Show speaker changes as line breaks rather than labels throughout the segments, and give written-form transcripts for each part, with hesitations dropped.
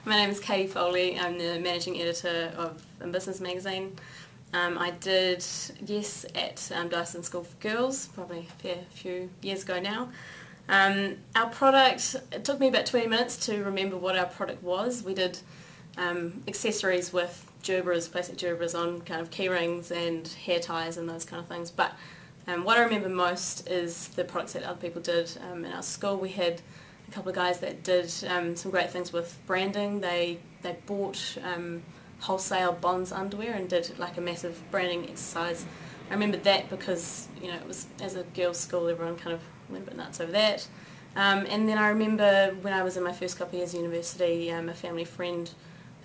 My name is Katie Foley. I'm the managing editor of Business magazine. I did Yes at Dyson School for Girls, probably a few years ago now. Our product, it took me about 20 minutes to remember what our product was. We did accessories with gerberas, plastic gerberas on kind of key rings and hair ties and those kind of things. But what I remember most is the products that other people did. In our school we had a couple of guys that did some great things with branding. They bought wholesale Bonds underwear and did like a massive branding exercise. I remember that because, you know, it was, as a girls' school, everyone kind of went a bit nuts over that. And then I remember when I was in my first couple of years at university, a family friend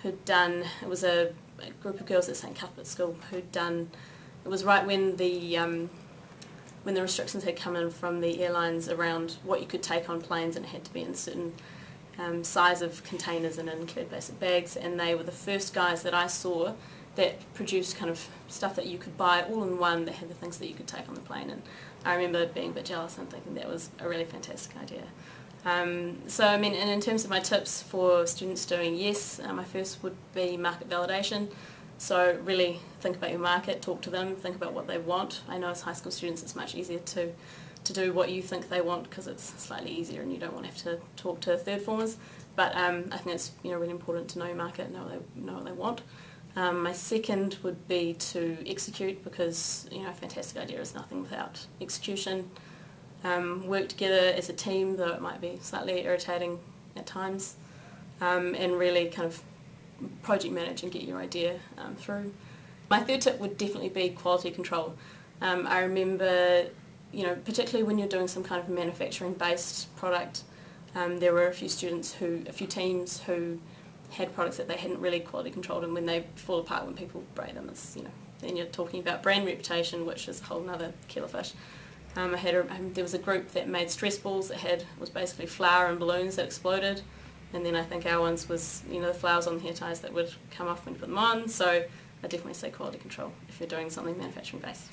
who'd done, it was a group of girls at St Cuthbert's School who'd done, it was right when the restrictions had come in from the airlines around what you could take on planes, and it had to be in certain size of containers and in carried plastic bags, and they were the first guys that I saw that produced kind of stuff that you could buy all in one that had the things that you could take on the plane. And I remember being a bit jealous and thinking that was a really fantastic idea. So I mean, and in terms of my tips for students doing Yes, my first would be market validation. So really think about your market, talk to them, think about what they want. I know as high school students it's much easier to do what you think they want because it's slightly easier and you don't want to have to talk to third formers. But I think it's really important to know your market, know what they want. My second would be to execute, because a fantastic idea is nothing without execution. Work together as a team, though it might be slightly irritating at times, and really kind of project manage and get your idea through. My third tip would definitely be quality control. I remember, particularly when you're doing some kind of manufacturing-based product, there were a few teams who had products that they hadn't really quality controlled, and when they fall apart, when people break them, it's, then you're talking about brand reputation, which is a whole other kettle of fish. There was a group that made stress balls that was basically flour and balloons that exploded, and then I think our ones was the flowers on the hair ties that would come off when you put them on. So I definitely say quality control if you're doing something manufacturing based.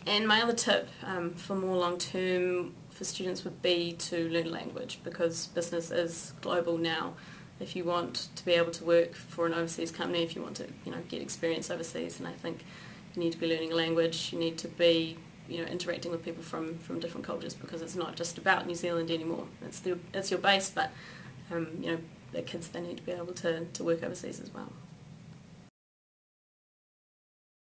And my other tip for more long term for students would be to learn language, because business is global now. If you want to be able to work for an overseas company, if you want to get experience overseas, and I think you need to be learning a language, you need to be interacting with people from different cultures, because it's not just about New Zealand anymore. It's your base, but the kids, they need to be able to work overseas as well.